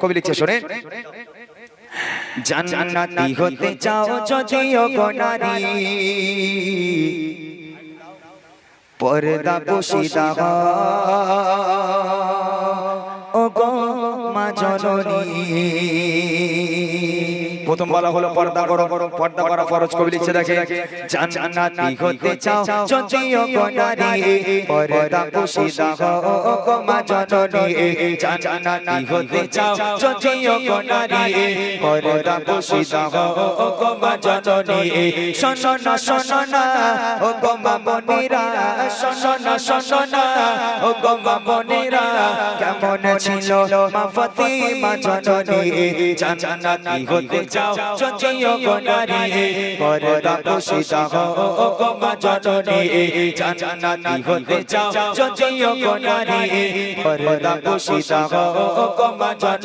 কবি লিখছে শোনেন, জান্নাতি হতে চাও যদিও গো নারী, পর্দা পোশিদা ও গো মা জননী। প্রথম বলা হলো পর্দা করো, পর্দা করা ফরজ। কবি লিখছে দেখে, জান্নাতি হতে চাও যদিও গো নারী, পর্দা পোশিদা ও গো মা জননী। জান্নাতি হতে চাও যদিও গো নারী, পর্দা পোশিদা ও গো মা জননী। শোনো না শোনো না ও গো মা বোনেরা, শোনো না শোনো না ও গো মা বোনেরা, কেমন ছিল মা ফাতিমা জননী। জান্নাতি হতে চাও যদিও গো নারী, পর্দা পোশিদা ও গো মা জননী। জান্নাতি হতে চাও যদিও গো নারী, পর্দা পোশিদা ও গো মা জননী।